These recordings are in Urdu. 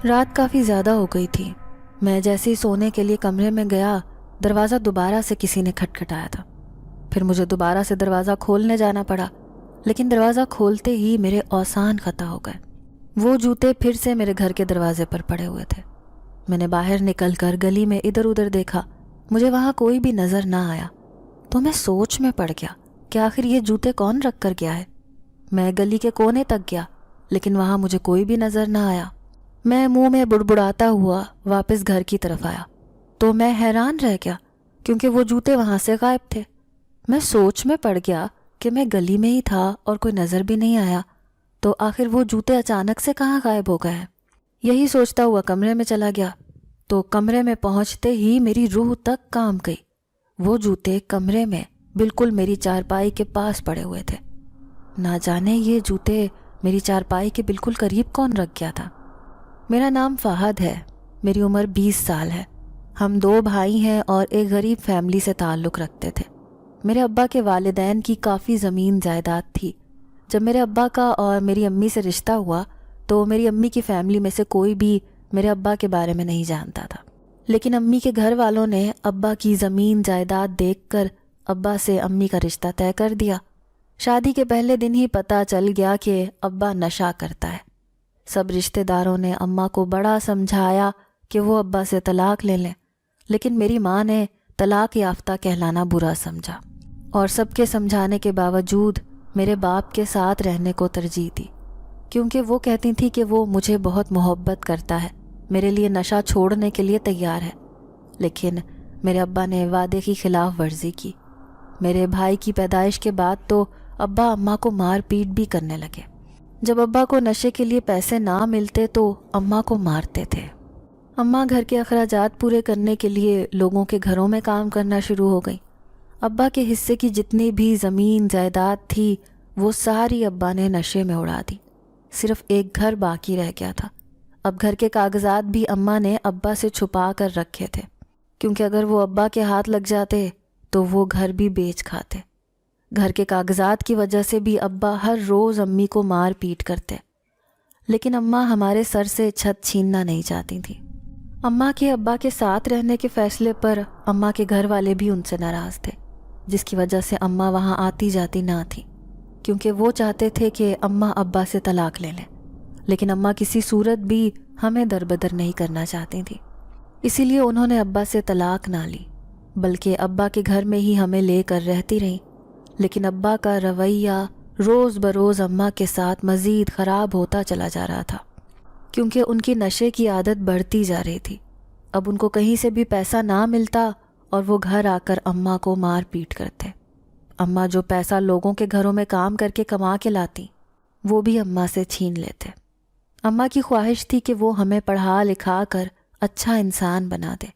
رات کافی زیادہ ہو گئی تھی۔ میں جیسے ہی سونے کے لیے کمرے میں گیا، دروازہ دوبارہ سے کسی نے کھٹکھٹایا تھا۔ پھر مجھے دوبارہ سے دروازہ کھولنے جانا پڑا، لیکن دروازہ کھولتے ہی میرے اوزان خطا ہو گئے۔ وہ جوتے پھر سے میرے گھر کے دروازے پر پڑے ہوئے تھے۔ میں نے باہر نکل کر گلی میں ادھر ادھر دیکھا، مجھے وہاں کوئی بھی نظر نہ آیا، تو میں سوچ میں پڑ گیا کہ آخر یہ جوتے کون رکھ کر گیا ہے۔ میں گلی کے کونے تک گیا، لیکن وہاں مجھے کوئی بھی نظر نہ آیا۔ میں منہ میں بڑبڑاتا ہوا واپس گھر کی طرف آیا تو میں حیران رہ گیا، کیونکہ وہ جوتے وہاں سے غائب تھے۔ میں سوچ میں پڑ گیا کہ میں گلی میں ہی تھا اور کوئی نظر بھی نہیں آیا، تو آخر وہ جوتے اچانک سے کہاں غائب ہو گئے ہیں۔ یہی سوچتا ہوا کمرے میں چلا گیا، تو کمرے میں پہنچتے ہی میری روح تک کانپ گئی۔ وہ جوتے کمرے میں بالکل میری چارپائی کے پاس پڑے ہوئے تھے۔ نہ جانے یہ جوتے میری چارپائی کے بالکل قریب کون رکھ گیا تھا۔ میرا نام فہد ہے، میری عمر 20 سال ہے۔ ہم 2 بھائی ہیں اور ایک غریب فیملی سے تعلق رکھتے تھے۔ میرے ابا کے والدین کی کافی زمین جائیداد تھی۔ جب میرے ابا کا اور میری امی سے رشتہ ہوا تو میری امی کی فیملی میں سے کوئی بھی میرے ابا کے بارے میں نہیں جانتا تھا، لیکن امی کے گھر والوں نے ابا کی زمین جائیداد دیکھ کر ابا سے امی کا رشتہ طے کر دیا۔ شادی کے پہلے دن ہی پتہ چل گیا کہ ابا نشہ کرتا ہے۔ سب رشتہ داروں نے اماں کو بڑا سمجھایا کہ وہ ابا سے طلاق لے لیں، لیکن میری ماں نے طلاق یافتہ کہلانا برا سمجھا اور سب کے سمجھانے کے باوجود میرے باپ کے ساتھ رہنے کو ترجیح دی، کیونکہ وہ کہتی تھی کہ وہ مجھے بہت محبت کرتا ہے، میرے لیے نشہ چھوڑنے کے لیے تیار ہے۔ لیکن میرے ابا نے وعدے کی خلاف ورزی کی۔ میرے بھائی کی پیدائش کے بعد تو ابا اماں کو مار پیٹ بھی کرنے لگے۔ جب ابا کو نشے کے لیے پیسے نہ ملتے تو اماں کو مارتے تھے۔ اماں گھر کے اخراجات پورے کرنے کے لیے لوگوں کے گھروں میں کام کرنا شروع ہو گئی۔ ابا کے حصے کی جتنی بھی زمین جائیداد تھی وہ ساری ابا نے نشے میں اڑا دی۔ صرف ایک گھر باقی رہ گیا تھا۔ اب گھر کے کاغذات بھی اماں نے ابا سے چھپا کر رکھے تھے، کیونکہ اگر وہ ابا کے ہاتھ لگ جاتے تو وہ گھر بھی بیچ کھاتے۔ گھر کے کاغذات کی وجہ سے بھی ابا ہر روز امی کو مار پیٹ کرتے، لیکن اماں ہمارے سر سے چھت چھیننا نہیں چاہتی تھیں۔ اماں کے ابا کے ساتھ رہنے کے فیصلے پر اماں کے گھر والے بھی ان سے ناراض تھے، جس کی وجہ سے اماں وہاں آتی جاتی نہ تھی، کیونکہ وہ چاہتے تھے کہ اماں ابا سے طلاق لے لیں، لیکن اماں کسی صورت بھی ہمیں دربدر نہیں کرنا چاہتی تھی۔ اسی لیے انہوں نے ابا سے طلاق نہ لی، بلکہ ابا کے گھر میں ہی ہمیں لے کر رہتی رہیں۔ لیکن ابا کا رویہ روز بروز اماں کے ساتھ مزید خراب ہوتا چلا جا رہا تھا، کیونکہ ان کی نشے کی عادت بڑھتی جا رہی تھی۔ اب ان کو کہیں سے بھی پیسہ نہ ملتا اور وہ گھر آ کر اماں کو مار پیٹ کرتے۔ اماں جو پیسہ لوگوں کے گھروں میں کام کر کے کما کے لاتی، وہ بھی اماں سے چھین لیتے۔ اماں کی خواہش تھی کہ وہ ہمیں پڑھا لکھا کر اچھا انسان بنا دے،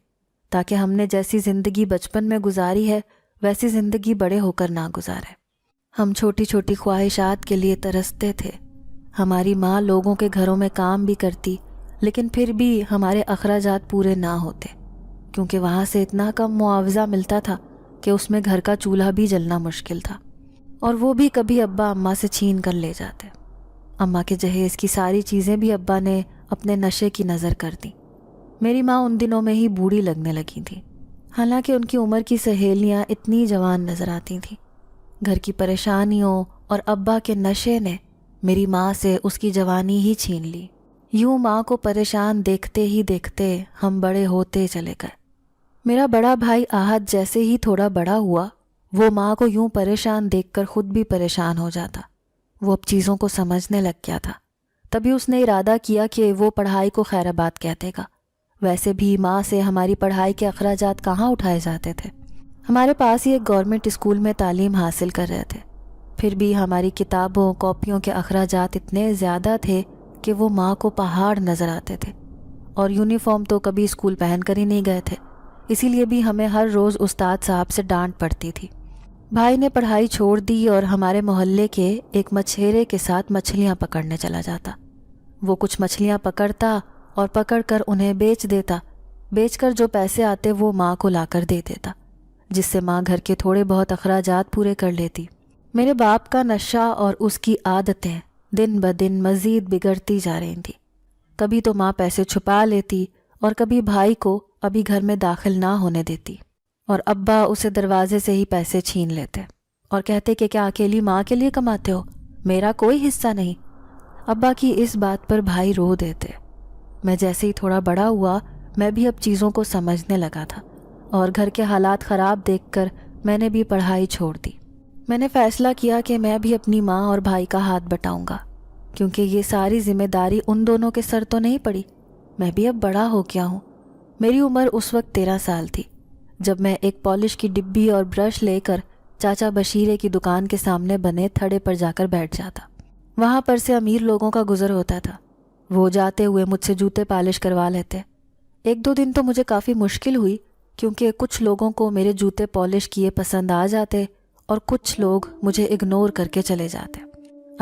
تاکہ ہم نے جیسی زندگی بچپن میں گزاری ہے ویسی زندگی بڑے ہو کر نہ گزارے۔ ہم چھوٹی چھوٹی خواہشات کے لیے ترستے تھے۔ ہماری ماں لوگوں کے گھروں میں کام بھی کرتی، لیکن پھر بھی ہمارے اخراجات پورے نہ ہوتے، کیونکہ وہاں سے اتنا کم معاوضہ ملتا تھا کہ اس میں گھر کا چولہا بھی جلنا مشکل تھا، اور وہ بھی کبھی ابا اماں سے چھین کر لے جاتے۔ اماں کے جہیز کی ساری چیزیں بھی ابا نے اپنے نشے کی نظر کر دی۔ میری ماں ان دنوں میں ہی بوڑھی لگنے لگی تھی، حالانکہ ان کی عمر کی سہیلیاں اتنی جوان نظر آتی تھیں۔ گھر کی پریشانیوں اور ابا کے نشے نے میری ماں سے اس کی جوانی ہی چھین لی۔ یوں ماں کو پریشان دیکھتے ہی دیکھتے ہم بڑے ہوتے چلے گئے۔ میرا بڑا بھائی آہد جیسے ہی تھوڑا بڑا ہوا، وہ ماں کو یوں پریشان دیکھ کر خود بھی پریشان ہو جاتا۔ وہ اب چیزوں کو سمجھنے لگ گیا تھا۔ تبھی اس نے ارادہ کیا کہ وہ پڑھائی کو خیر آباد کہتے گا۔ ویسے بھی ماں سے ہماری پڑھائی کے اخراجات کہاں اٹھائے جاتے تھے۔ ہمارے پاس ہی ایک گورنمنٹ اسکول میں تعلیم حاصل کر رہے تھے، پھر بھی ہماری کتابوں کاپیوں کے اخراجات اتنے زیادہ تھے کہ وہ ماں کو پہاڑ نظر آتے تھے، اور یونیفارم تو کبھی اسکول پہن کر ہی نہیں گئے تھے، اسی لیے بھی ہمیں ہر روز استاد صاحب سے ڈانٹ پڑتی تھی۔ بھائی نے پڑھائی چھوڑ دی اور ہمارے محلے کے ایک مچھیرے کے ساتھ مچھلیاں پکڑنے چلا جاتا۔ وہ کچھ مچھلیاں پکڑتا اور پکڑ کر انہیں بیچ دیتا، بیچ کر جو پیسے آتے وہ ماں کو لا کر دے دیتا، جس سے ماں گھر کے تھوڑے بہت اخراجات پورے کر لیتی۔ میرے باپ کا نشہ اور اس کی عادتیں دن بدن مزید بگڑتی جا رہی تھیں۔ کبھی تو ماں پیسے چھپا لیتی اور کبھی بھائی کو ابھی گھر میں داخل نہ ہونے دیتی، اور ابا اسے دروازے سے ہی پیسے چھین لیتے اور کہتے کہ کیا اکیلی ماں کے لیے کماتے ہو، میرا کوئی حصہ نہیں۔ ابا کی اس بات پر بھائی رو دیتے۔ میں جیسے ہی تھوڑا بڑا ہوا میں بھی اب چیزوں کو سمجھنے لگا تھا، اور گھر کے حالات خراب دیکھ کر میں نے بھی پڑھائی چھوڑ دی۔ میں نے فیصلہ کیا کہ میں بھی اپنی ماں اور بھائی کا ہاتھ بٹاؤں گا، کیونکہ یہ ساری ذمہ داری ان دونوں کے سر تو نہیں پڑی۔ میں بھی اب بڑا ہو گیا ہوں۔ میری عمر اس وقت 13 سال تھی جب میں ایک پالش کی ڈبی اور برش لے کر چاچا بشیرے کی دکان کے سامنے بنے تھڑے پر جا کر بیٹھ جاتا۔ وہاں پر سے امیر لوگوں کا گزر ہوتا تھا، وہ جاتے ہوئے مجھ سے جوتے پالش کروا لیتے۔ ایک دو دن تو مجھے کافی مشکل ہوئی، کیونکہ کچھ لوگوں کو میرے جوتے پالش کیے پسند آ جاتے اور کچھ لوگ مجھے اگنور کر کے چلے جاتے۔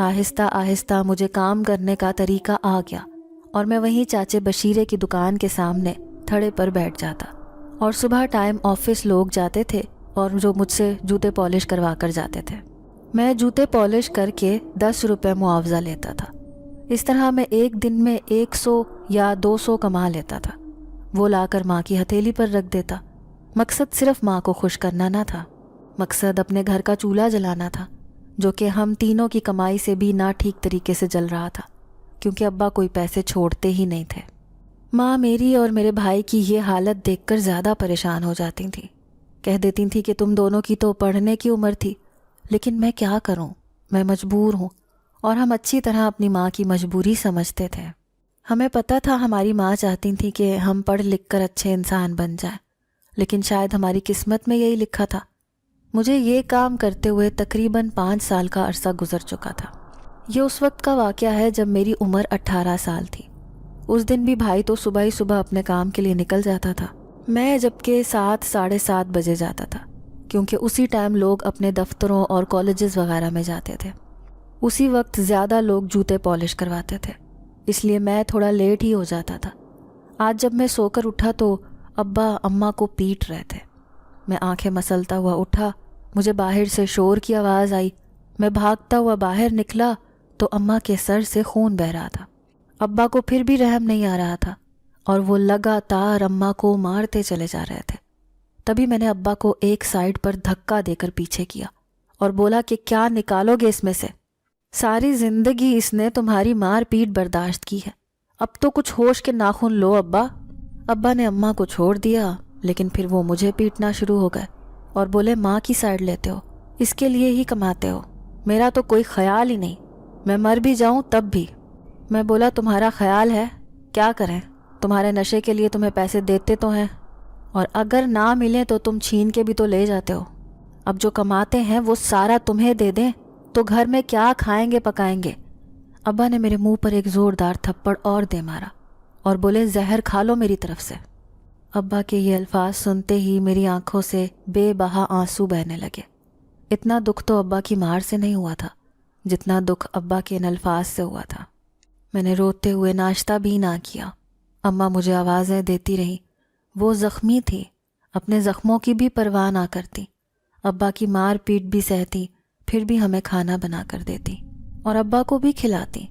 آہستہ آہستہ مجھے کام کرنے کا طریقہ آ گیا اور میں وہیں چاچے بشیرے کی دکان کے سامنے تھڑے پر بیٹھ جاتا، اور صبح ٹائم آفس لوگ جاتے تھے اور جو مجھ سے جوتے پالش کروا کر جاتے تھے۔ میں جوتے پالش کر کے 10 روپے معاوضہ لیتا تھا۔ اس طرح میں ایک دن میں 100 یا 200 کما لیتا تھا۔ وہ لا کر ماں کی ہتھیلی پر رکھ دیتا۔ مقصد صرف ماں کو خوش کرنا نہ تھا، مقصد اپنے گھر کا چولہا جلانا تھا، جو کہ ہم تینوں کی کمائی سے بھی نہ ٹھیک طریقے سے جل رہا تھا، کیونکہ ابا کوئی پیسے چھوڑتے ہی نہیں تھے۔ ماں میری اور میرے بھائی کی یہ حالت دیکھ کر زیادہ پریشان ہو جاتی تھیں۔ کہہ دیتی تھیں کہ تم دونوں کی تو پڑھنے کی عمر تھی، لیکن میں کیا کروں، میں مجبور ہوں۔ اور ہم اچھی طرح اپنی ماں کی مجبوری سمجھتے تھے۔ ہمیں پتہ تھا ہماری ماں چاہتی تھی کہ ہم پڑھ لکھ کر اچھے انسان بن جائیں، لیکن شاید ہماری قسمت میں یہی لکھا تھا۔ مجھے یہ کام کرتے ہوئے تقریباً 5 سال کا عرصہ گزر چکا تھا۔ یہ اس وقت کا واقعہ ہے جب میری عمر 18 سال تھی۔ اس دن بھی بھائی تو صبح ہی صبح اپنے کام کے لیے نکل جاتا تھا، میں جبکہ 7 ساڑھے 7 بجے جاتا تھا، کیونکہ اسی ٹائم لوگ اپنے دفتروں اور کالجز وغیرہ میں جاتے تھے۔ اسی وقت زیادہ لوگ جوتے پالش کرواتے تھے، اس لیے میں تھوڑا لیٹ ہی ہو جاتا تھا۔ آج جب میں سو کر اٹھا تو ابا اماں کو پیٹ رہے تھے۔ میں آنکھیں مسلتا ہوا اٹھا، مجھے باہر سے شور کی آواز آئی۔ میں بھاگتا ہوا باہر نکلا تو اماں کے سر سے خون بہہ رہا تھا۔ ابا کو پھر بھی رحم نہیں آ رہا تھا اور وہ لگاتار اماں کو مارتے چلے جا رہے تھے۔ تبھی میں نے ابا کو ایک سائڈ پر دھکا دے کر پیچھے کیا اور بولا کہ کیا نکالو گے اس میں سے؟ ساری زندگی اس نے تمہاری مار پیٹ برداشت کی ہے، اب تو کچھ ہوش کے ناخن لو ابا۔ ابا نے اماں کو چھوڑ دیا، لیکن پھر وہ مجھے پیٹنا شروع ہو گئے اور بولے ماں کی سائڈ لیتے ہو، اس کے لیے ہی کماتے ہو، میرا تو کوئی خیال ہی نہیں، میں مر بھی جاؤں تب بھی۔ میں بولا تمہارا خیال ہے، کیا کریں، تمہارے نشے کے لیے تمہیں پیسے دیتے تو ہیں، اور اگر نہ ملیں تو تم چھین کے بھی تو لے جاتے ہو۔ اب جو کماتے ہیں وہ سارا تمہیں دے دیں تو گھر میں کیا کھائیں گے پکائیں گے؟ ابا نے میرے منہ پر ایک زوردار تھپڑ اور دے مارا اور بولے زہر کھا لو میری طرف سے۔ ابا کے یہ الفاظ سنتے ہی میری آنکھوں سے بے بہا آنسو بہنے لگے۔ اتنا دکھ تو ابا کی مار سے نہیں ہوا تھا جتنا دکھ ابا کے ان الفاظ سے ہوا تھا۔ میں نے روتے ہوئے ناشتہ بھی نہ کیا۔ اماں مجھے آوازیں دیتی رہی، وہ زخمی تھی، اپنے زخموں کی بھی پرواہ نہ کرتی، ابا کی مار پیٹ بھی سہتی، پھر بھی ہمیں کھانا بنا کر دیتی اور ابا کو بھی کھلاتی۔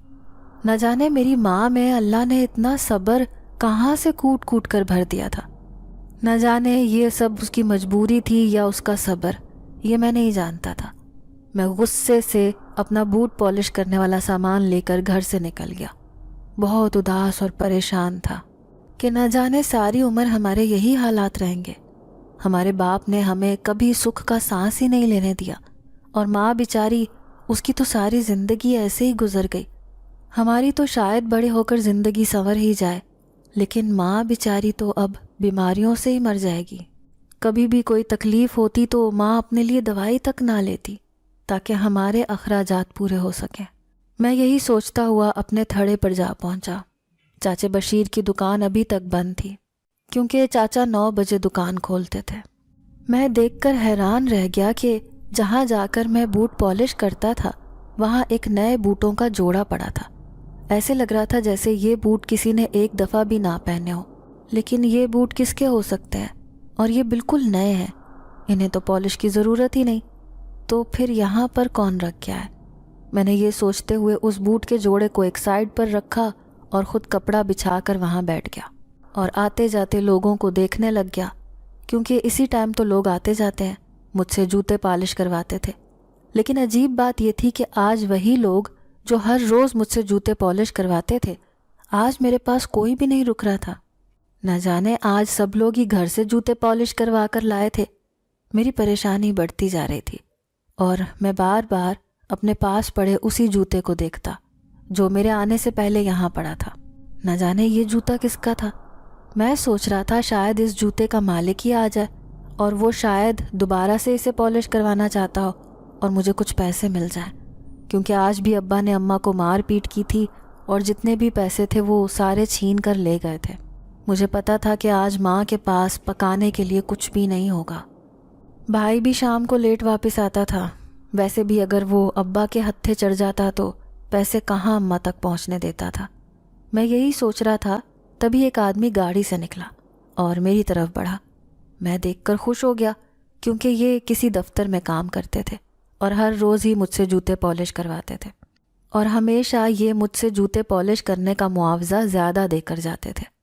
نہ جانے میری ماں میں اللہ نے اتنا صبر کہاں سے کوٹ کوٹ کر بھر دیا تھا۔ نہ جانے یہ سب اس کی مجبوری تھی یا اس کا صبر، یہ میں نہیں جانتا تھا۔ میں غصے سے اپنا بوٹ پالش کرنے والا سامان لے کر گھر سے نکل گیا۔ بہت اداس اور پریشان تھا کہ نہ جانے ساری عمر ہمارے یہی حالات رہیں گے۔ ہمارے باپ نے ہمیں کبھی سکھ کا سانس ہی نہیں لینے دیا، اور ماں بیچاری، اس کی تو ساری زندگی ایسے ہی گزر گئی۔ ہماری تو شاید بڑے ہو کر زندگی سنور ہی جائے، لیکن ماں بیچاری تو اب بیماریوں سے ہی مر جائے گی۔ کبھی بھی کوئی تکلیف ہوتی تو ماں اپنے لیے دوائی تک نہ لیتی تاکہ ہمارے اخراجات پورے ہو سکیں۔ میں یہی سوچتا ہوا اپنے تھڑے پر جا پہنچا۔ چاچے بشیر کی دکان ابھی تک بند تھی، کیونکہ چاچا 9 بجے دکان کھولتے تھے۔ میں دیکھ کر حیران رہ گیا کہ جہاں جا کر میں بوٹ پالش کرتا تھا وہاں ایک نئے بوٹوں کا جوڑا پڑا تھا۔ ایسے لگ رہا تھا جیسے یہ بوٹ کسی نے ایک دفعہ بھی نہ پہنے ہو، لیکن یہ بوٹ کس کے ہو سکتے ہیں، اور یہ بالکل نئے ہیں، انہیں تو پالش کی ضرورت ہی نہیں، تو پھر یہاں پر کون رکھ گیا ہے؟ میں نے یہ سوچتے ہوئے اس بوٹ کے جوڑے کو ایک سائڈ پر رکھا اور خود کپڑا بچھا کر وہاں بیٹھ گیا اور آتے جاتے لوگوں کو دیکھنے لگ گیا، کیونکہ اسی ٹائم تو لوگ آتے جاتے ہیں، مجھ سے جوتے پالش کرواتے تھے۔ لیکن عجیب بات یہ تھی کہ آج وہی لوگ جو ہر روز مجھ سے جوتے پالش کرواتے تھے، آج میرے پاس کوئی بھی نہیں رک رہا تھا۔ نہ جانے آج سب لوگ ہی گھر سے جوتے پالش کروا کر لائے تھے۔ میری پریشانی بڑھتی جا رہی تھی اور میں بار بار اپنے پاس پڑے اسی جوتے کو دیکھتا جو میرے آنے سے پہلے یہاں پڑا تھا۔ نہ جانے یہ جوتا کس کا تھا۔ میں سوچ رہا تھا شاید اس جوتے کا مالک ہی آ جائے اور وہ شاید دوبارہ سے اسے پالش کروانا چاہتا ہو اور مجھے کچھ پیسے مل جائیں، کیونکہ آج بھی ابا نے اماں کو مار پیٹ کی تھی اور جتنے بھی پیسے تھے وہ سارے چھین کر لے گئے تھے۔ مجھے پتا تھا کہ آج ماں کے پاس پکانے کے لیے کچھ بھی نہیں ہوگا۔ بھائی بھی شام کو لیٹ واپس آتا تھا، ویسے بھی اگر وہ ابا کے ہتھے چڑھ جاتا تو پیسے کہاں اماں تک پہنچنے دیتا تھا۔ میں یہی سوچ رہا تھا، تبھی ایک آدمی گاڑی سے نکلا اور میری طرف بڑھا۔ میں دیکھ کر خوش ہو گیا، کیونکہ یہ کسی دفتر میں کام کرتے تھے اور ہر روز ہی مجھ سے جوتے پالش کرواتے تھے، اور ہمیشہ یہ مجھ سے جوتے پالش کرنے کا معاوضہ زیادہ دے کر جاتے تھے۔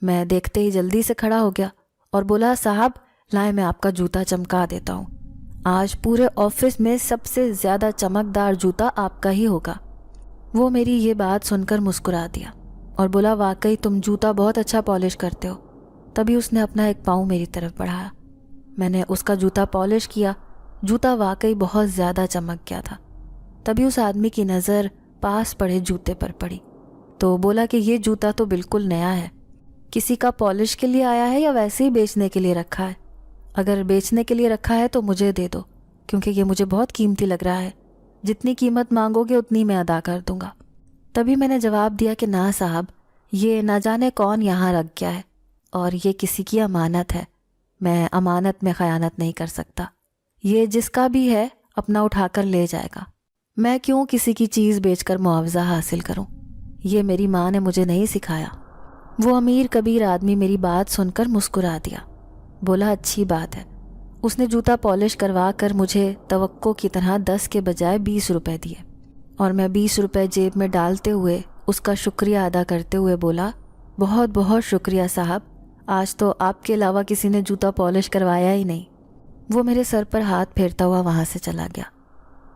میں دیکھتے ہی جلدی سے کھڑا ہو گیا اور بولا، صاحب لائیں میں آپ کا جوتا چمکا دیتا ہوں، آج پورے آفس میں سب سے زیادہ چمکدار جوتا آپ کا ہی ہوگا۔ وہ میری یہ بات سن کر مسکرا دیا اور بولا، واقعی تم جوتا بہت اچھا پالش کرتے ہو۔ تبھی اس نے اپنا ایک پاؤں میری طرف بڑھایا۔ میں نے اس کا جوتا پالش کیا، جوتا واقعی بہت زیادہ چمک گیا تھا۔ تبھی اس آدمی کی نظر پاس پڑے جوتے پر پڑی تو بولا کہ یہ جوتا تو بالکل نیا ہے، کسی کا پالش کے لیے آیا ہے یا ویسے ہی بیچنے کے لیے رکھا ہے؟ اگر بیچنے کے لیے رکھا ہے تو مجھے دے دو، کیونکہ یہ مجھے بہت قیمتی لگ رہا ہے، جتنی قیمت مانگو گے اتنی میں ادا کر دوں گا۔ تبھی میں نے جواب دیا کہ نہ صاحب، یہ نہ جانے کون یہاں رکھ گیا ہے اور یہ کسی کی امانت ہے، میں امانت میں خیانت نہیں کر سکتا، یہ جس کا بھی ہے اپنا اٹھا کر لے جائے گا، میں کیوں کسی کی چیز بیچ کر معاوضہ حاصل کروں، یہ میری ماں نے مجھے نہیں سکھایا۔ وہ امیر کبیر آدمی میری بات سن کر مسکرا دیا، بولا، اچھی بات ہے۔ اس نے جوتا پالش کروا کر مجھے توقع کی طرح 10 کے بجائے 20 روپے دیے اور میں 20 روپے جیب میں ڈالتے ہوئے اس کا شکریہ ادا کرتے ہوئے بولا، بہت بہت شکریہ صاحب، آج تو آپ کے علاوہ کسی نے جوتا پالش کروایا ہی نہیں۔ وہ میرے سر پر ہاتھ پھیرتا ہوا وہاں سے چلا گیا۔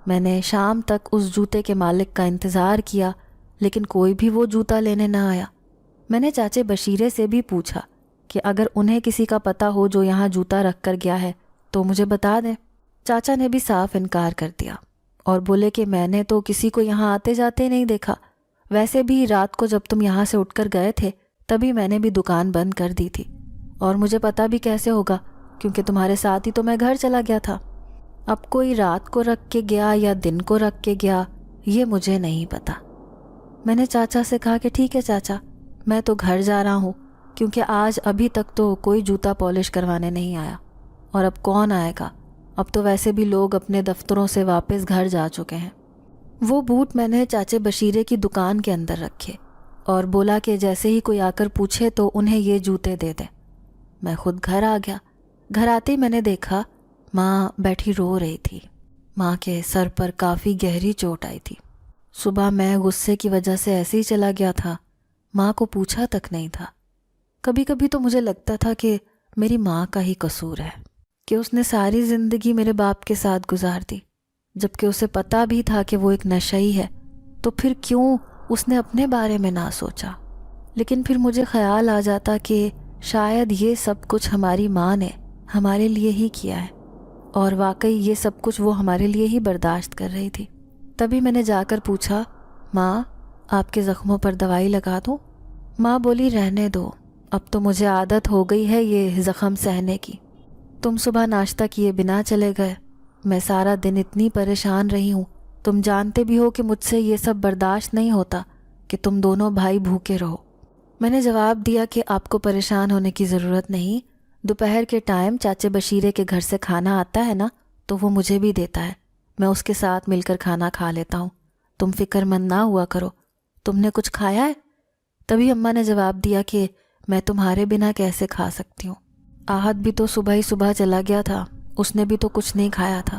میں نے شام تک اس جوتے کے مالک کا انتظار کیا، لیکن کوئی بھی وہ جوتا لینے نہ آیا۔ میں نے چاچے بشیرے سے بھی پوچھا کہ اگر انہیں کسی کا پتہ ہو جو یہاں جوتا رکھ کر گیا ہے تو مجھے بتا دیں۔ چاچا نے بھی صاف انکار کر دیا اور بولے کہ میں نے تو کسی کو یہاں آتے جاتے نہیں دیکھا، ویسے بھی رات کو جب تم یہاں سے اٹھ کر گئے تھے تبھی میں نے بھی دکان بند کر دی تھی، اور مجھے پتہ بھی کیسے ہوگا، کیونکہ تمہارے ساتھ ہی تو میں گھر چلا گیا تھا۔ اب کوئی رات کو رکھ کے گیا یا دن کو رکھ کے گیا یہ مجھے نہیں پتا۔ میں نے چاچا سے کہا کہ ٹھیک ہے چاچا، میں تو گھر جا رہا ہوں، کیونکہ آج ابھی تک تو کوئی جوتا پالش کروانے نہیں آیا، اور اب کون آئے گا، اب تو ویسے بھی لوگ اپنے دفتروں سے واپس گھر جا چکے ہیں۔ وہ بوٹ میں نے چاچے بشیرے کی دکان کے اندر رکھے اور بولا کہ جیسے ہی کوئی آ کر پوچھے تو انہیں یہ جوتے دے دیں۔ میں خود گھر آ گیا۔ گھر آتے ہی میں نے دیکھا ماں بیٹھی رو رہی تھی۔ ماں کے سر پر کافی گہری چوٹ آئی تھی۔ صبح میں غصے کی وجہ سے ایسے ہی چلا گیا تھا، ماں کو پوچھا تک نہیں تھا۔ کبھی کبھی تو مجھے لگتا تھا کہ میری ماں کا ہی قصور ہے کہ اس نے ساری زندگی میرے باپ کے ساتھ گزار دی، جبکہ اسے پتہ بھی تھا کہ وہ ایک نشئی ہے، تو پھر کیوں اس نے اپنے بارے میں نہ سوچا۔ لیکن پھر مجھے خیال آ جاتا کہ شاید یہ سب کچھ ہماری ماں نے ہمارے لیے ہی کیا ہے، اور واقعی یہ سب کچھ وہ ہمارے لیے ہی برداشت کر رہی تھی۔ تبھی میں نے جا کر پوچھا، ماں آپ کے زخموں پر دوائی لگا دوں؟ ماں بولی، رہنے دو، اب تو مجھے عادت ہو گئی ہے یہ زخم سہنے کی۔ تم صبح ناشتہ کیے بنا چلے گئے، میں سارا دن اتنی پریشان رہی ہوں، تم جانتے بھی ہو کہ مجھ سے یہ سب برداشت نہیں ہوتا کہ تم دونوں بھائی بھوکے رہو۔ میں نے جواب دیا کہ آپ کو پریشان ہونے کی ضرورت نہیں، دوپہر کے ٹائم چاچے بشیرے کے گھر سے کھانا آتا ہے نا تو وہ مجھے بھی دیتا ہے، میں اس کے ساتھ مل کر کھانا کھا لیتا ہوں، تم فکر مند نہ ہوا کرو۔ تم نے کچھ کھایا ہے؟ تبھی اماں نے جواب دیا کہ میں تمہارے بنا کیسے کھا سکتی ہوں، آہت بھی تو صبح ہی صبح چلا گیا تھا، اس نے بھی تو کچھ نہیں کھایا تھا۔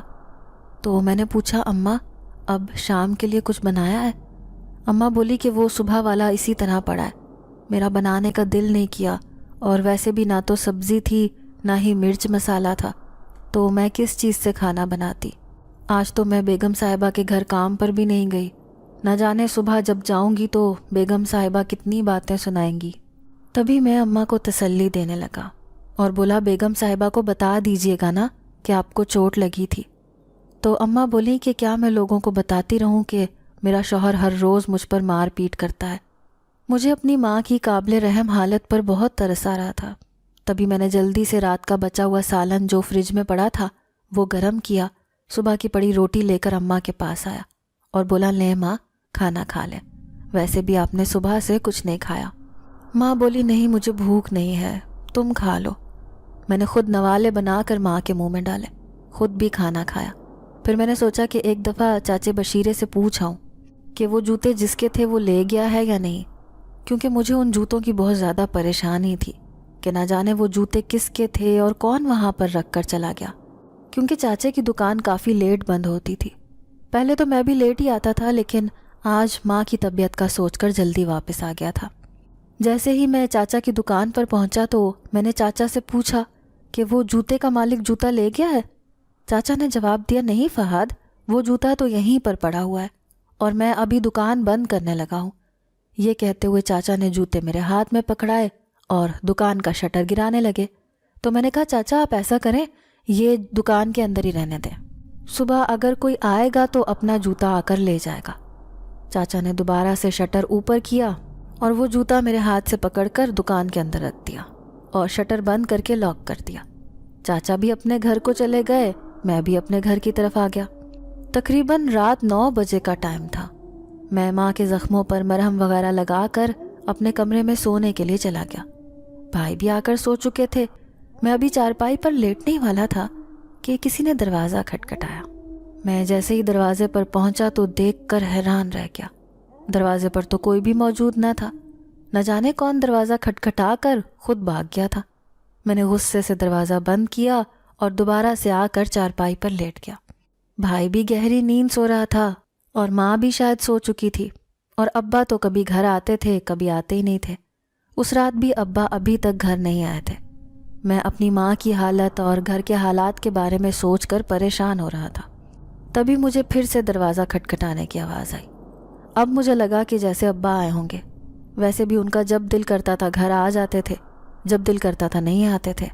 تو میں نے پوچھا، اماں اب شام کے لیے کچھ بنایا ہے؟ اماں بولی کہ وہ صبح والا اسی طرح پڑا ہے، میرا بنانے کا دل نہیں کیا، اور ویسے بھی نہ تو سبزی تھی نہ ہی مرچ مسالہ تھا، تو میں کس چیز سے کھانا بناتی۔ آج تو میں بیگم صاحبہ کے گھر کام پر بھی نہیں گئی، نہ جانے صبح جب جاؤں گی تو بیگم صاحبہ کتنی باتیں سنائیں گی۔ تبھی میں اماں کو تسلی دینے لگا اور بولا بیگم صاحبہ کو بتا دیجئے گا نا کہ آپ کو چوٹ لگی تھی۔ تو اماں بولی کہ کیا میں لوگوں کو بتاتی رہوں کہ میرا شوہر ہر روز مجھ پر مار پیٹ کرتا ہے۔ مجھے اپنی ماں کی قابل رحم حالت پر بہت ترس آ رہا تھا۔ تبھی میں نے جلدی سے رات کا بچا ہوا سالن جو فریج میں پڑا تھا وہ گرم کیا، صبح کی پڑی روٹی لے کر اماں کے پاس آیا اور بولا لے ماں کھانا کھا لے، ویسے بھی آپ نے صبح سے کچھ نہیں کھایا۔ ماں بولی نہیں مجھے بھوک نہیں ہے، تم کھا لو۔ میں نے خود نوالے بنا کر ماں کے منہ میں ڈالے، خود بھی کھانا کھایا۔ پھر میں نے سوچا کہ ایک دفعہ چاچے بشیرے سے پوچھ آؤں کہ وہ جوتے جس کے تھے وہ لے گیا ہے یا نہیں، کیونکہ مجھے ان جوتوں کی بہت زیادہ پریشانی تھی کہ نہ جانے وہ جوتے کس کے تھے اور کون وہاں پر رکھ کر چلا گیا، کیونکہ چاچے کی دکان کافی لیٹ بند ہوتی تھی۔ پہلے تو میں بھی لیٹ ہی آتا تھا، لیکن آج ماں کی طبیعت کا سوچ کر جلدی واپس آ گیا تھا۔ جیسے ہی میں چاچا کی دکان پر پہنچا تو میں نے چاچا سے پوچھا کہ وہ جوتے کا مالک جوتا لے گیا ہے؟ چاچا نے جواب دیا نہیں فہد، وہ جوتا تو یہیں پر پڑا ہوا ہے اور میں ابھی دکان بند کرنے لگا ہوں۔ یہ کہتے ہوئے چاچا نے جوتے میرے ہاتھ میں پکڑائے اور دکان کا شٹر گرانے لگے۔ تو میں نے کہا چاچا آپ ایسا کریں، یہ دکان کے اندر ہی رہنے دیں، صبح اگر کوئی آئے گا تو اپنا جوتا آ کر لے جائے گا۔ چاچا نے دوبارہ سے شٹر اوپر کیا اور وہ جوتا میرے ہاتھ سے پکڑ کر دکان کے اندر رکھ دیا اور شٹر بند کر کے لاک کر دیا۔ چاچا بھی اپنے گھر کو چلے گئے، میں بھی اپنے گھر کی طرف آ گیا۔ تقریباً رات 9 بجے کا ٹائم تھا۔ میں ماں کے زخموں پر مرہم وغیرہ لگا کر اپنے کمرے میں سونے کے لیے چلا گیا۔ بھائی بھی آ کر سو چکے تھے۔ میں ابھی چارپائی پر لیٹنے والا تھا کہ کسی نے دروازہ کھٹکھٹایا۔ میں جیسے ہی دروازے پر پہنچا تو دیکھ کر حیران رہ گیا۔ دروازے پر تو کوئی بھی موجود نہ تھا، نہ جانے کون دروازہ کھٹکھٹا کر خود بھاگ گیا تھا۔ میں نے غصے سے دروازہ بند کیا اور دوبارہ سے آ کر چارپائی پر لیٹ گیا۔ بھائی بھی گہری نیند سو رہا تھا اور ماں بھی شاید سو چکی تھی، اور ابا تو کبھی گھر آتے تھے کبھی آتے ہی نہیں تھے۔ اس رات بھی ابا ابھی تک گھر نہیں آئے تھے۔ میں اپنی ماں کی حالت اور گھر کے حالات کے بارے میں سوچ کر پریشان ہو رہا تھا۔ تبھی مجھے پھر سے دروازہ کھٹکھٹانے کی آواز آئی۔ اب مجھے لگا کہ جیسے ابا آئے ہوں گے، ویسے بھی ان کا جب دل کرتا تھا گھر آ جاتے تھے، جب دل کرتا تھا نہیں آتے تھے۔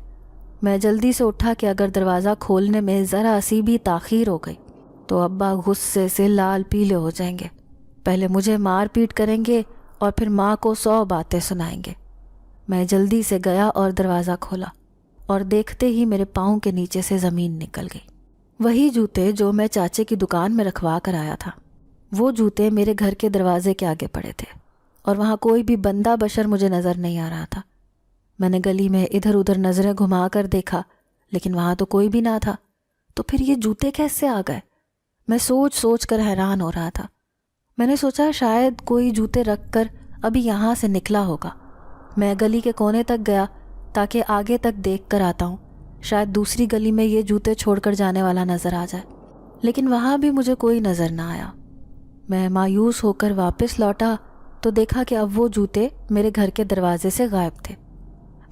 میں جلدی سے اٹھا کہ اگر دروازہ کھولنے میں ذرا سی بھی تاخیر ہو گئی تو ابا غصے سے لال پیلے ہو جائیں گے، پہلے مجھے مار پیٹ کریں گے اور پھر ماں کو 100 باتیں سنائیں گے۔ میں جلدی سے گیا اور دروازہ کھولا، اور دیکھتے ہی میرے پاؤں کے نیچے سے زمین نکل گئی۔ وہی جوتے جو میں چاچے کی دکان میں رکھوا کر آیا تھا، وہ جوتے میرے گھر کے دروازے کے آگے پڑے تھے، اور وہاں کوئی بھی بندہ بشر مجھے نظر نہیں آ رہا تھا۔ میں نے گلی میں ادھر ادھر نظریں گھما کر دیکھا، لیکن وہاں تو کوئی بھی نہ تھا۔ تو پھر یہ جوتے کیسے آ گئے؟ میں سوچ سوچ کر حیران ہو رہا تھا۔ میں نے سوچا شاید کوئی جوتے رکھ کر ابھی یہاں سے نکلا ہوگا۔ میں گلی کے کونے تک گیا تاکہ آگے تک دیکھ کر آتا ہوں، شاید دوسری گلی میں یہ جوتے چھوڑ کر جانے والا نظر آ جائے، لیکن وہاں بھی مجھے کوئی نظر نہ آیا۔ میں مایوس ہو کر واپس لوٹا تو دیکھا کہ اب وہ جوتے میرے گھر کے دروازے سے غائب تھے۔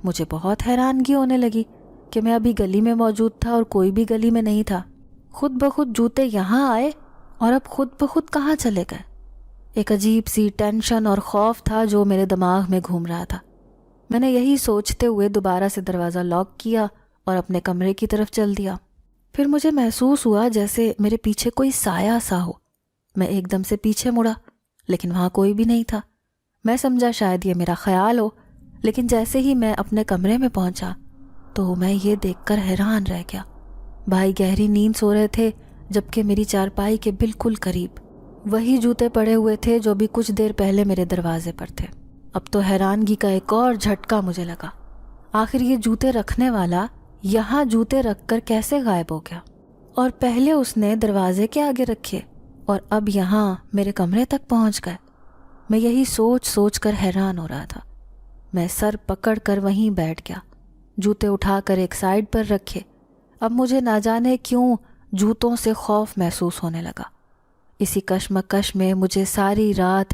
مجھے بہت حیرانگی ہونے لگی کہ میں ابھی گلی میں موجود تھا اور کوئی بھی گلی میں نہیں تھا۔ خود بخود جوتے یہاں آئے اور اب خود بخود کہاں چلے گئے؟ ایک عجیب سی ٹینشن اور خوف تھا جو میرے دماغ میں گھوم رہا تھا۔ میں نے یہی سوچتے ہوئے دوبارہ سے دروازہ لاک کیا اور اپنے کمرے کی طرف چل دیا۔ پھر مجھے محسوس ہوا جیسے میرے پیچھے کوئی سایہ سا ہو۔ میں ایک دم سے پیچھے مڑا، لیکن وہاں کوئی بھی نہیں تھا۔ میں سمجھا شاید یہ میرا خیال ہو، لیکن جیسے ہی میں اپنے کمرے میں پہنچا تو میں یہ دیکھ کر حیران رہ گیا۔ بھائی گہری نیند سو رہے تھے، جبکہ میری چارپائی کے بالکل قریب وہی جوتے پڑے ہوئے تھے جو بھی کچھ دیر پہلے میرے دروازے پر تھے۔ اب تو حیرانگی کا ایک اور جھٹکا مجھے لگا۔ آخر یہ جوتے رکھنے والا یہاں جوتے رکھ کر کیسے غائب ہو گیا؟ اور پہلے اس نے دروازے کے آگے رکھے اور اب یہاں میرے کمرے تک پہنچ گئے۔ میں یہی سوچ سوچ کر حیران ہو رہا تھا۔ میں سر پکڑ کر وہیں بیٹھ گیا، جوتے اٹھا کر ایک سائڈ پر رکھے۔ اب مجھے نہ جانے کیوں جوتوں سے خوف محسوس ہونے لگا۔ اسی کشمکش میں مجھے ساری رات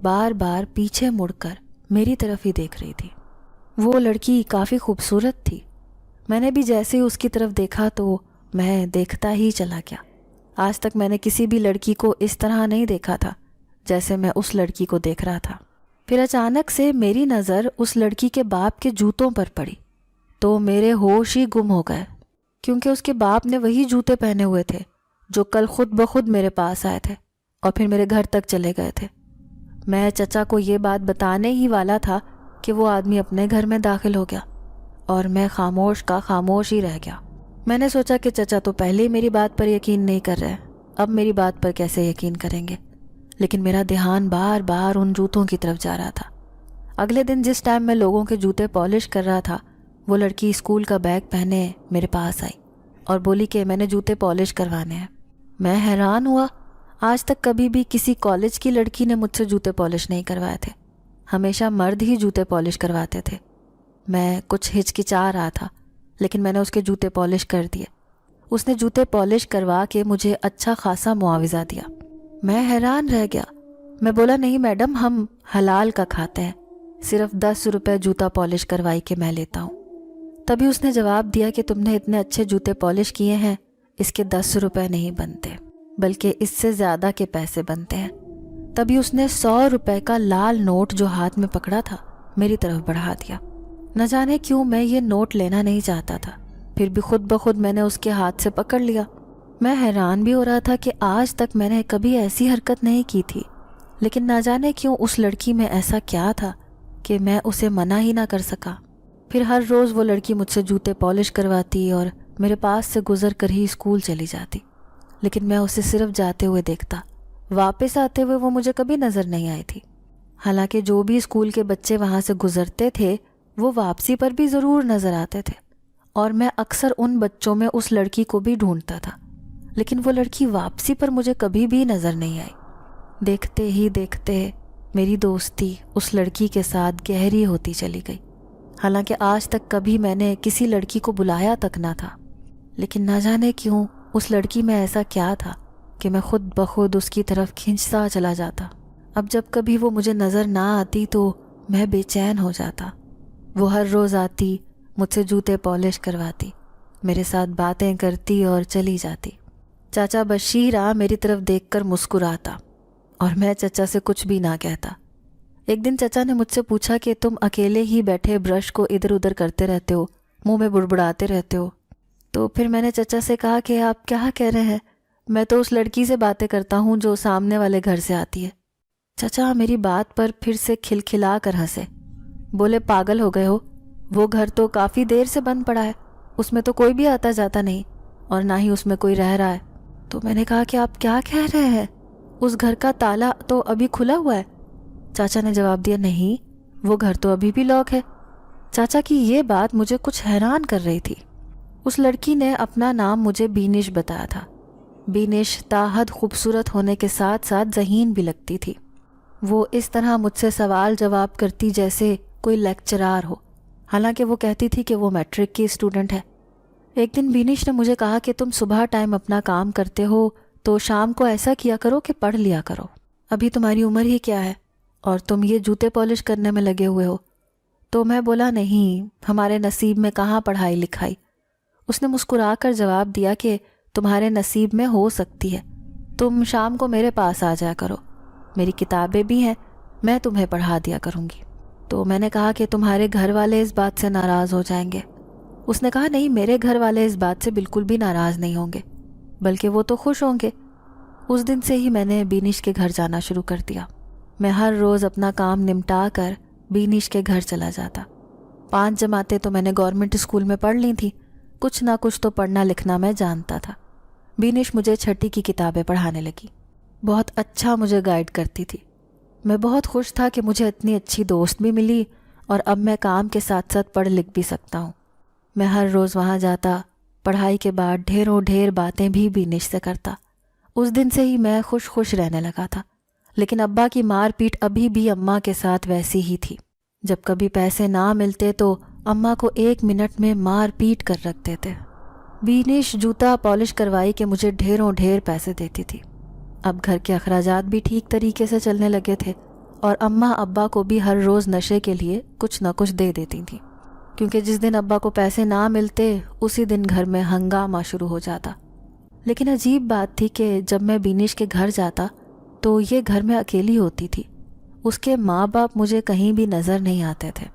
بار بار پیچھے مڑ کر میری طرف ہی دیکھ رہی تھی۔ وہ لڑکی کافی خوبصورت تھی۔ میں نے بھی جیسے ہی اس کی طرف دیکھا تو میں دیکھتا ہی چلا گیا۔ آج تک میں نے کسی بھی لڑکی کو اس طرح نہیں دیکھا تھا جیسے میں اس لڑکی کو دیکھ رہا تھا۔ پھر اچانک سے میری نظر اس لڑکی کے باپ کے جوتوں پر پڑی تو میرے ہوش ہی گم ہو گئے، کیونکہ اس کے باپ نے وہی جوتے پہنے ہوئے تھے جو کل خود بخود میرے پاس آئے تھے اور پھر میرے گھر تک چلے گئے تھے۔ میں چچا کو یہ بات بتانے ہی والا تھا کہ وہ آدمی اپنے گھر میں داخل ہو گیا اور میں خاموش کا خاموش ہی رہ گیا۔ میں نے سوچا کہ چچا تو پہلے ہی میری بات پر یقین نہیں کر رہے، اب میری بات پر کیسے یقین کریں گے؟ لیکن میرا دھیان بار بار ان جوتوں کی طرف جا رہا تھا۔ اگلے دن جس ٹائم میں لوگوں کے جوتے پالش کر رہا تھا، وہ لڑکی اسکول کا بیگ پہنے میرے پاس آئی اور بولی کہ میں نے جوتے پالش کروانے ہیں۔ میں حیران ہوا، آج تک کبھی بھی کسی کالج کی لڑکی نے مجھ سے جوتے پالش نہیں کروائے تھے، ہمیشہ مرد ہی جوتے پالش کرواتے تھے۔ میں کچھ ہچکچا رہا تھا، لیکن میں نے اس کے جوتے پالش کر دیے۔ اس نے جوتے پالش کروا کے مجھے اچھا خاصا معاوضہ دیا۔ میں حیران رہ گیا۔ میں بولا، نہیں میڈم، ہم حلال کا کھاتے ہیں، صرف 10 روپے جوتا پالش کروائی کے میں لیتا ہوں۔ تبھی اس نے جواب دیا کہ تم نے اتنے اچھے جوتے پالش کیے ہیں، اس کے 10 روپے نہیں بنتے، بلکہ اس سے زیادہ کے پیسے بنتے ہیں۔ تبھی اس نے 100 روپے کا لال نوٹ جو ہاتھ میں پکڑا تھا میری طرف بڑھا دیا۔ نہ جانے کیوں میں یہ نوٹ لینا نہیں چاہتا تھا، پھر بھی خود بخود میں نے اس کے ہاتھ سے پکڑ لیا۔ میں حیران بھی ہو رہا تھا کہ آج تک میں نے کبھی ایسی حرکت نہیں کی تھی، لیکن نہ جانے کیوں اس لڑکی میں ایسا کیا تھا کہ میں اسے منع ہی نہ کر سکا۔ پھر ہر روز وہ لڑکی مجھ سے جوتے پالش کرواتی اور میرے پاس سے گزر کر ہی اسکول چلی جاتی، لیکن میں اسے صرف جاتے ہوئے دیکھتا، واپس آتے ہوئے وہ مجھے کبھی نظر نہیں آئی تھی۔ حالانکہ جو بھی اسکول کے بچے وہاں سے گزرتے تھے وہ واپسی پر بھی ضرور نظر آتے تھے، اور میں اکثر ان بچوں میں اس لڑکی کو بھی ڈھونڈتا تھا، لیکن وہ لڑکی واپسی پر مجھے کبھی بھی نظر نہیں آئی۔ دیکھتے ہی دیکھتے میری دوستی اس لڑکی کے ساتھ گہری ہوتی چلی گئی۔ حالانکہ آج تک کبھی میں نے کسی لڑکی کو بلایا تک نہ تھا، لیکن نہ جانے کیوں اس لڑکی میں ایسا کیا تھا کہ میں خود بخود اس کی طرف کھنچتا چلا جاتا۔ اب جب کبھی وہ مجھے نظر نہ آتی تو میں بے چین ہو جاتا۔ وہ ہر روز آتی، مجھ سے جوتے پالش کرواتی، میرے ساتھ باتیں کرتی اور چلی جاتی۔ چاچا بشیر میری طرف دیکھ کر مسکراتا اور میں چچا سے کچھ بھی نہ کہتا۔ ایک دن چچا نے مجھ سے پوچھا کہ تم اکیلے ہی بیٹھے برش کو ادھر ادھر کرتے رہتے ہو، منہ میں بڑبڑاتے رہتے ہو؟ تو پھر میں نے چچا سے کہا کہ آپ کیا کہہ رہے ہیں، میں تو اس لڑکی سے باتیں کرتا ہوں جو سامنے والے گھر سے آتی ہے۔ چچا میری بات پر پھر سے کھلکھلا کر ہنسے، بولے پاگل ہو گئے ہو، وہ گھر تو کافی دیر سے بند پڑا ہے، اس میں تو کوئی بھی آتا جاتا نہیں اور نہ ہی اس میں کوئی رہ رہا ہے۔ تو میں نے کہا کہ آپ کیا کہہ رہے ہیں، اس گھر کا تالا تو ابھی کھلا ہوا ہے۔ چاچا نے جواب دیا، نہیں، وہ گھر تو ابھی بھی لاک ہے۔ چاچا کی یہ بات مجھے کچھ حیران کر رہی تھی۔ اس لڑکی نے اپنا نام مجھے بینش بتایا تھا۔ بینش تاحد خوبصورت ہونے کے ساتھ ساتھ ذہین بھی لگتی تھی۔ وہ اس طرح مجھ سے سوال جواب کرتی جیسے کوئی لیکچرار ہو، حالانکہ وہ کہتی تھی کہ وہ میٹرک کی اسٹوڈنٹ ہے۔ ایک دن بینش نے مجھے کہا کہ تم صبح ٹائم اپنا کام کرتے ہو تو شام کو ایسا کیا کرو کہ پڑھ لیا کرو، ابھی تمہاری عمر ہی کیا ہے اور تم یہ جوتے پالش کرنے میں لگے ہوئے ہو۔ تو میں بولا، نہیں، ہمارے نصیب میں کہاں پڑھائی لکھائی۔ اس نے مسکرا کر جواب دیا کہ تمہارے نصیب میں ہو سکتی ہے، تم شام کو میرے پاس آ جایا کرو، میری کتابیں بھی ہیں، میں تمہیں پڑھا دیا کروں گی۔ تو میں نے کہا کہ تمہارے گھر والے اس بات سے ناراض ہو جائیں گے۔ اس نے کہا، نہیں، میرے گھر والے اس بات سے بالکل بھی ناراض نہیں ہوں گے، بلکہ وہ تو خوش ہوں گے۔ اس دن سے ہی میں نے بینش کے گھر جانا شروع کر دیا۔ میں ہر روز اپنا کام نمٹا کر بینش کے گھر چلا جاتا۔ 5 جماعتیں تو میں نے گورنمنٹ اسکول میں پڑھ لی تھیں، کچھ نہ کچھ تو پڑھنا لکھنا میں جانتا تھا۔ بینش مجھے 6ٹھی کی کتابیں پڑھانے لگی، بہت اچھا مجھے گائیڈ کرتی تھی۔ میں بہت خوش تھا کہ مجھے اتنی اچھی دوست بھی ملی اور اب میں کام کے ساتھ ساتھ پڑھ لکھ بھی سکتا ہوں۔ میں ہر روز وہاں جاتا، پڑھائی کے بعد ڈھیر باتیں بھی بینش سے کرتا۔ اس دن سے ہی میں خوش رہنے لگا تھا، لیکن ابا کی مار پیٹ ابھی بھی اماں کے ساتھ ویسی ہی تھی۔ جب کبھی پیسے نہ ملتے تو اماں کو 1 منٹ میں مار پیٹ کر رکھ دیتے۔ بینش جوتا پالش کروائی کہ مجھے ڈھیر پیسے دیتی تھی۔ اب گھر کے اخراجات بھی ٹھیک طریقے سے چلنے لگے تھے اور اماں ابا کو بھی ہر روز نشے کے لیے کچھ نہ کچھ دے دیتی تھیں، کیونکہ جس دن ابا کو پیسے نہ ملتے اسی دن گھر میں ہنگامہ شروع ہو جاتا۔ لیکن عجیب بات تھی کہ جب میں بینش کے گھر جاتا تو یہ گھر میں اکیلی ہوتی تھی، اس کے ماں باپ مجھے کہیں بھی نظر نہیں آتے تھے۔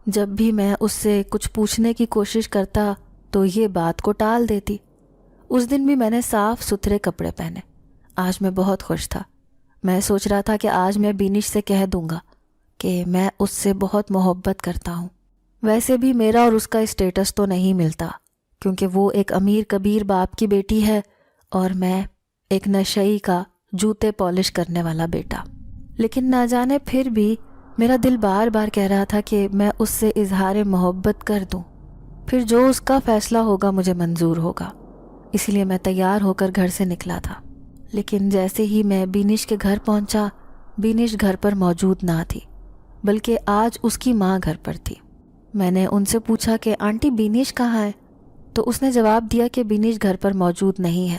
جب بھی میں اس سے کچھ پوچھنے کی کوشش کرتا تو یہ بات کو ٹال دیتی۔ اس دن بھی میں نے صاف ستھرے کپڑے پہنے۔ آج میں بہت خوش تھا۔ میں سوچ رہا تھا کہ آج میں بینش سے کہہ دوں گا کہ میں اس سے بہت محبت کرتا ہوں۔ ویسے بھی میرا اور اس کا اسٹیٹس تو نہیں ملتا، کیونکہ وہ ایک امیر کبیر باپ کی بیٹی ہے اور میں ایک نشئی کا جوتے پالش کرنے والا بیٹا۔ لیکن نہ جانے پھر بھی میرا دل بار بار کہہ رہا تھا کہ میں اس سے اظہار محبت کر دوں، پھر جو اس کا فیصلہ ہوگا مجھے منظور ہوگا۔ اسی لیے میں تیار ہو کر گھر سے نکلا تھا۔ لیکن جیسے ہی میں بینش کے گھر پہنچا، بینش گھر پر موجود نہ تھی، بلکہ آج اس کی ماں گھر پر تھی۔ میں نے ان سے پوچھا کہ آنٹی بینش کہاں ہے؟ تو اس نے جواب دیا کہ بینش گھر پر موجود نہیں ہے،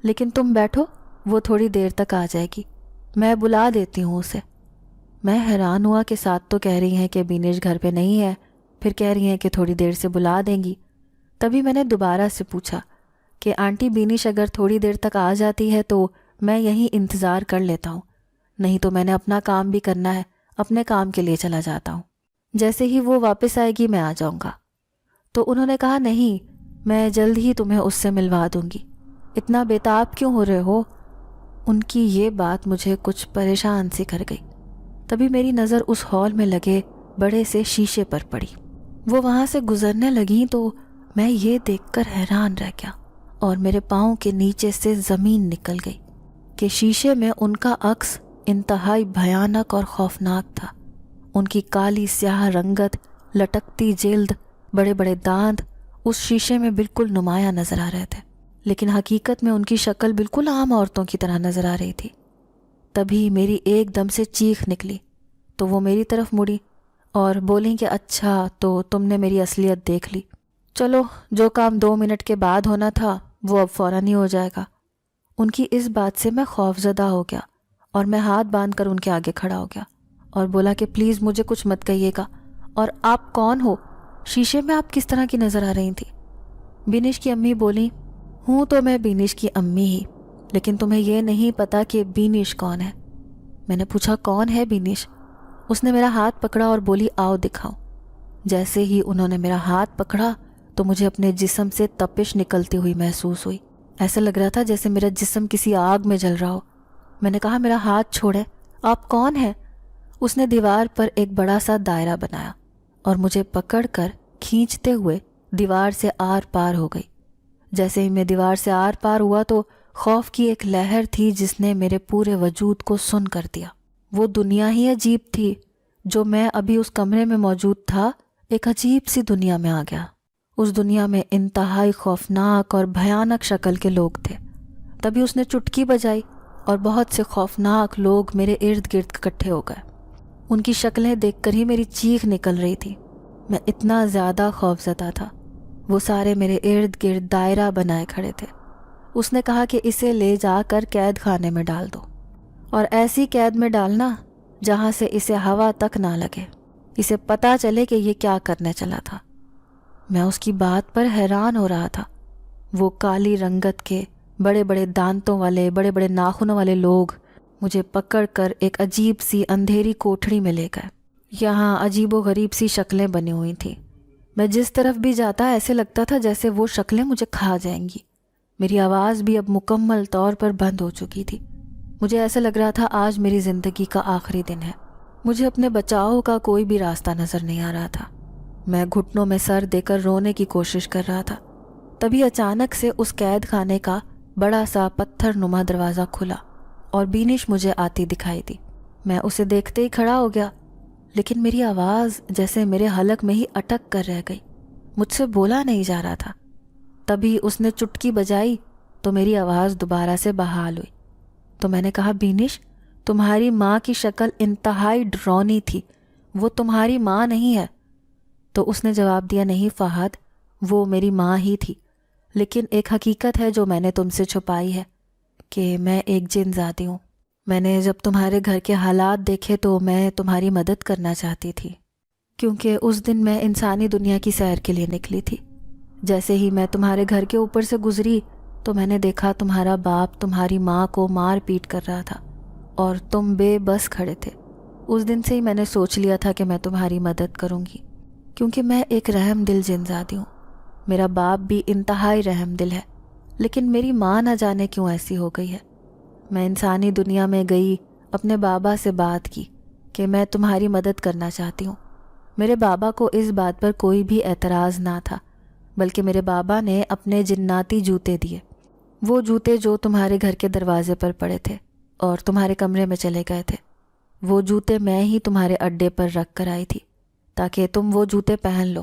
لیکن تم بیٹھو، وہ تھوڑی دیر تک آ جائے گی، میں بلا دیتی ہوں اسے۔ میں حیران ہوا کہ ساتھ تو کہہ رہی ہیں کہ بینش گھر پہ نہیں ہے، پھر کہہ رہی ہیں کہ تھوڑی دیر سے بلا دیں گی۔ تبھی میں نے دوبارہ سے پوچھا کہ آنٹی بینش اگر تھوڑی دیر تک آ جاتی ہے تو میں یہیں انتظار کر لیتا ہوں، نہیں تو میں نے اپنا کام بھی کرنا ہے، اپنے کام کے لیے چلا جاتا ہوں، جیسے ہی وہ واپس آئے گی میں آ جاؤں گا۔ تو انہوں نے کہا نہیں، میں جلد ہی تمہیں اس سے ملوا دوں گی، اتنا بیتاب کیوں ہو رہے ہو؟ ان کی یہ بات مجھے کچھ پریشان سی کر گئی۔ تبھی میری نظر اس ہال میں لگے بڑے سے شیشے پر پڑی۔ وہ وہاں سے گزرنے لگیں تو میں یہ دیکھ کر حیران رہ گیا اور میرے پاؤں کے نیچے سے زمین نکل گئی کہ شیشے میں ان کا عکس انتہائی بھیانک اور خوفناک تھا۔ ان کی کالی سیاہ رنگت، لٹکتی جلد، بڑے بڑے دانت اس شیشے میں بالکل نمایاں نظر آ رہے تھے، لیکن حقیقت میں ان کی شکل بالکل عام عورتوں کی طرح نظر آ رہی تھی۔ تبھی میری ایک دم سے چیخ نکلی تو وہ میری طرف مڑی اور بولیں کہ اچھا تو تم نے میری اصلیت دیکھ لی، چلو جو کام 2 منٹ کے بعد ہونا تھا وہ اب فوراً ہی ہو جائے گا۔ ان کی اس بات سے میں خوف زدہ ہو گیا اور میں ہاتھ باندھ کر ان کے آگے کھڑا ہو گیا اور بولا کہ پلیز مجھے کچھ مت کہیے گا، اور آپ کون ہو؟ شیشے میں آپ کس طرح کی نظر آ رہی تھی؟ بینش کی امی بولی، ہوں تو میں بینش کی امی ہی، لیکن تمہیں یہ نہیں پتا کہ بینش کون ہے۔ میں نے پوچھا کون ہے بینش؟ اس نے میرا ہاتھ پکڑا اور بولی آؤ دکھاؤ۔ جیسے ہی انہوں نے میرا ہاتھ پکڑا تو مجھے اپنے جسم سے تپش نکلتی ہوئی محسوس ہوئی۔ ایسا لگ رہا تھا جیسے میرا جسم کسی آگ میں جل رہا ہو۔ میں نے کہا میرا ہاتھ چھوڑے، آپ کون ہیں؟ اس نے دیوار پر ایک بڑا سا دائرہ بنایا اور مجھے پکڑ کر کھینچتے ہوئے دیوار سے آر پار ہو گئی۔ جیسے ہی میں دیوار سے آر پار ہوا تو خوف کی ایک لہر تھی جس نے میرے پورے وجود کو سن کر دیا۔ وہ دنیا ہی عجیب تھی، جو میں ابھی اس کمرے میں موجود تھا ایک عجیب سی دنیا میں آ گیا۔ اس دنیا میں انتہائی خوفناک اور بھیانک شکل کے لوگ تھے۔ تبھی اس نے چٹکی بجائی اور بہت سے خوفناک لوگ میرے ارد گرد اکٹھے ہو گئے۔ ان کی شکلیں دیکھ کر ہی میری چیخ نکل رہی تھی، میں اتنا زیادہ خوفزدہ تھا۔ وہ سارے میرے ارد گرد دائرہ بنائے کھڑے تھے۔ اس نے کہا کہ اسے لے جا کر قید خانے میں ڈال دو، اور ایسی قید میں ڈالنا جہاں سے اسے ہوا تک نہ لگے، اسے پتہ چلے کہ یہ کیا کرنے چلا تھا۔ میں اس کی بات پر حیران ہو رہا تھا۔ وہ کالی رنگت کے بڑے بڑے دانتوں والے، بڑے بڑے ناخنوں والے لوگ مجھے پکڑ کر ایک عجیب سی اندھیری کوٹھڑی میں لے گئے۔ یہاں عجیب و غریب سی شکلیں بنی ہوئی تھیں۔ میں جس طرف بھی جاتا ایسے لگتا تھا جیسے وہ شکلیں مجھے کھا جائیں گی۔ میری آواز بھی اب مکمل طور پر بند ہو چکی تھی۔ مجھے ایسا لگ رہا تھا آج میری زندگی کا آخری دن ہے۔ مجھے اپنے بچاؤ کا کوئی بھی راستہ نظر نہیں آ رہا تھا۔ میں گھٹنوں میں سر دے کر رونے کی کوشش کر رہا تھا۔ تبھی اچانک سے اس قید خانے کا بڑا سا پتھر نما دروازہ کھلا اور بینش مجھے آتی دکھائی دی۔ میں اسے دیکھتے ہی کھڑا ہو گیا، لیکن میری آواز جیسے میرے حلق میں ہی اٹک کر رہ گئی، مجھ سے بولا نہیں جا رہا تھا۔ تبھی اس نے چٹکی بجائی تو میری آواز دوبارہ سے بحال ہوئی۔ تو میں نے کہا بینش، تمہاری ماں کی شکل انتہائی ڈرونی تھی، وہ تمہاری ماں نہیں ہے۔ تو اس نے جواب دیا نہیں فہد، وہ میری ماں ہی تھی، لیکن ایک حقیقت ہے جو میں نے تم سے چھپائی ہے کہ میں ایک جن زادی ہوں۔ میں نے جب تمہارے گھر کے حالات دیکھے تو میں تمہاری مدد کرنا چاہتی تھی، کیونکہ اس دن میں انسانی دنیا کی سیر کے لیے نکلی تھی۔ جیسے ہی میں تمہارے گھر کے اوپر سے گزری تو میں نے دیکھا تمہارا باپ تمہاری ماں کو مار پیٹ کر رہا تھا اور تم بے بس کھڑے تھے۔ اس دن سے ہی میں نے سوچ لیا تھا کہ میں تمہاری مدد کروں گی، کیونکہ میں ایک رحم دل جن زادی ہوں۔ میرا باپ بھی انتہائی رحم دل ہے، لیکن میری ماں نہ جانے کیوں ایسی ہو گئی ہے۔ میں انسانی دنیا میں گئی، اپنے بابا سے بات کی کہ میں تمہاری مدد کرنا چاہتی ہوں۔ میرے بابا کو اس بات پر کوئی بھی اعتراض نہ تھا، بلکہ میرے بابا نے اپنے جناتی جوتے دیے، وہ جوتے جو تمہارے گھر کے دروازے پر پڑے تھے اور تمہارے کمرے میں چلے گئے تھے۔ وہ جوتے میں ہی تمہارے اڈے پر رکھ کر آئی تھی تاکہ تم وہ جوتے پہن لو۔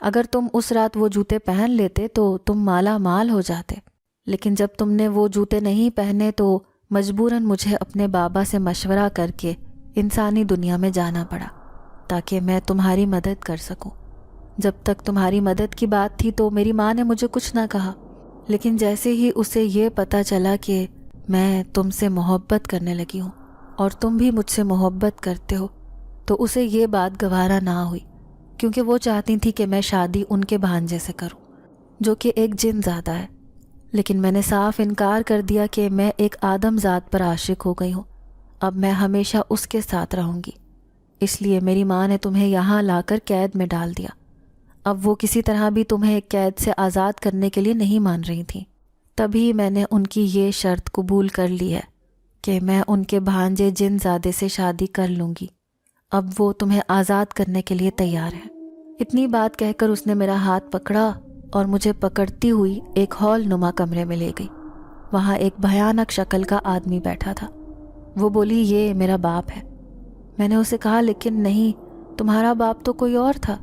اگر تم اس رات وہ جوتے پہن لیتے تو تم مالا مال ہو جاتے، لیکن جب تم نے وہ جوتے نہیں پہنے تو مجبوراً مجھے اپنے بابا سے مشورہ کر کے انسانی دنیا میں جانا پڑا تاکہ میں تمہاری مدد کر سکوں۔ جب تک تمہاری مدد کی بات تھی تو میری ماں نے مجھے کچھ نہ کہا، لیکن جیسے ہی اسے یہ پتہ چلا کہ میں تم سے محبت کرنے لگی ہوں اور تم بھی مجھ سے محبت کرتے ہو تو اسے یہ بات گوارا نہ ہوئی، کیونکہ وہ چاہتی تھی کہ میں شادی ان کے بھانجے سے کروں جو کہ ایک جن زادہ ہے۔ لیکن میں نے صاف انکار کر دیا کہ میں ایک آدم ذات پر عاشق ہو گئی ہوں، اب میں ہمیشہ اس کے ساتھ رہوں گی۔ اس لیے میری ماں نے تمہیں یہاں لا کر قید میں ڈال دیا۔ اب وہ کسی طرح بھی تمہیں قید سے آزاد کرنے کے لیے نہیں مان رہی تھیں۔ تبھی میں نے ان کی یہ شرط قبول کر لی ہے کہ میں ان کے بھانجے جن زادے سے شادی کر لوں گی۔ اب وہ تمہیں آزاد کرنے کے لیے تیار ہے۔ اتنی بات کہہ کر اس نے میرا ہاتھ پکڑا اور مجھے پکڑتی ہوئی ایک ہال نما کمرے میں لے گئی۔ وہاں ایک بھیانک شکل کا آدمی بیٹھا تھا۔ وہ بولی، یہ میرا باپ ہے۔ میں نے اسے کہا، لیکن نہیں، تمہارا باپ تو کوئی اور تھا۔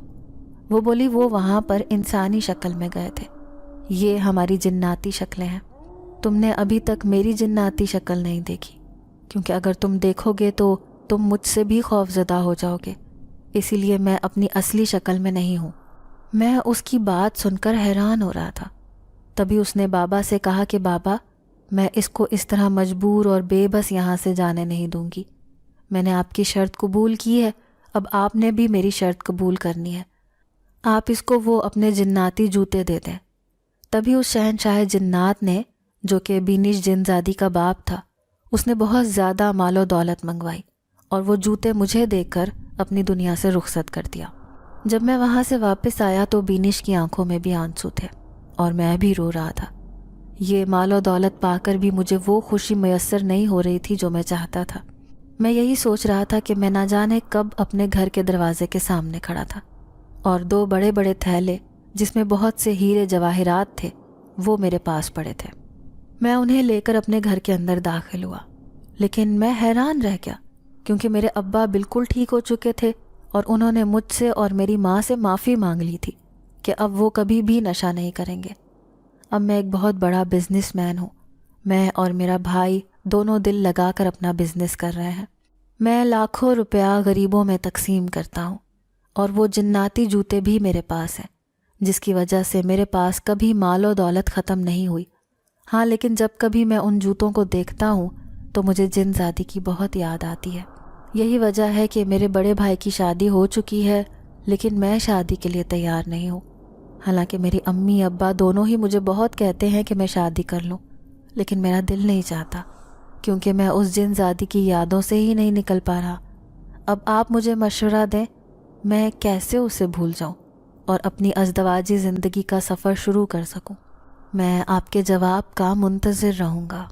وہ بولی، وہ وہاں پر انسانی شکل میں گئے تھے، یہ ہماری جناتی شکلیں ہیں۔ تم نے ابھی تک میری جناتی شکل نہیں دیکھی، کیونکہ اگر تم دیکھو گے تو تم مجھ سے بھی خوف زدہ ہو جاؤ گے، اسی لیے میں اپنی اصلی شکل میں نہیں ہوں۔ میں اس کی بات سن کر حیران ہو رہا تھا۔ تبھی اس نے بابا سے کہا کہ بابا، میں اس کو اس طرح مجبور اور بے بس یہاں سے جانے نہیں دوں گی۔ میں نے آپ کی شرط قبول کی ہے، اب آپ نے بھی میری شرط قبول کرنی ہے۔ آپ اس کو وہ اپنے جناتی جوتے دے دیں۔ تبھی اس شہنشاہ جنات نے، جو کہ بینش جن زادی کا باپ تھا، اس نے بہت زیادہ مال و دولت منگوائی اور وہ جوتے مجھے دے کر اپنی دنیا سے رخصت کر دیا۔ جب میں وہاں سے واپس آیا تو بینش کی آنکھوں میں بھی آنسو تھے اور میں بھی رو رہا تھا۔ یہ مال و دولت پا کر بھی مجھے وہ خوشی میسر نہیں ہو رہی تھی جو میں چاہتا تھا۔ میں یہی سوچ رہا تھا کہ میں نہ جانے کب اپنے گھر کے دروازے کے سامنے کھڑا تھا اور 2 بڑے بڑے تھیلے جس میں بہت سے ہیرے جواہرات تھے وہ میرے پاس پڑے تھے۔ میں انہیں لے کر اپنے گھر کے اندر داخل ہوا، لیکن میں حیران رہ گیا کیونکہ میرے ابا بالکل ٹھیک ہو چکے تھے اور انہوں نے مجھ سے اور میری ماں سے معافی مانگ لی تھی کہ اب وہ کبھی بھی نشہ نہیں کریں گے۔ اب میں ایک بہت بڑا بزنس مین ہوں۔ میں اور میرا بھائی دونوں دل لگا کر اپنا بزنس کر رہے ہیں۔ میں لاکھوں روپیہ غریبوں میں تقسیم کرتا ہوں اور وہ جناتی جوتے بھی میرے پاس ہیں، جس کی وجہ سے میرے پاس کبھی مال و دولت ختم نہیں ہوئی۔ ہاں، لیکن جب کبھی میں ان جوتوں کو دیکھتا ہوں تو مجھے جن زادی کی بہت یاد آتی ہے۔ یہی وجہ ہے کہ میرے بڑے بھائی کی شادی ہو چکی ہے، لیکن میں شادی کے لیے تیار نہیں ہوں۔ حالانکہ میری امی ابا دونوں ہی مجھے بہت کہتے ہیں کہ میں شادی کر لوں، لیکن میرا دل نہیں چاہتا کیونکہ میں اس جن زادی کی یادوں سے ہی نہیں نکل پا رہا۔ اب آپ مجھے مشورہ دیں، میں کیسے اسے بھول جاؤں اور اپنی ازدواجی زندگی کا سفر شروع کر سکوں؟ میں آپ کے جواب کا منتظر رہوں گا۔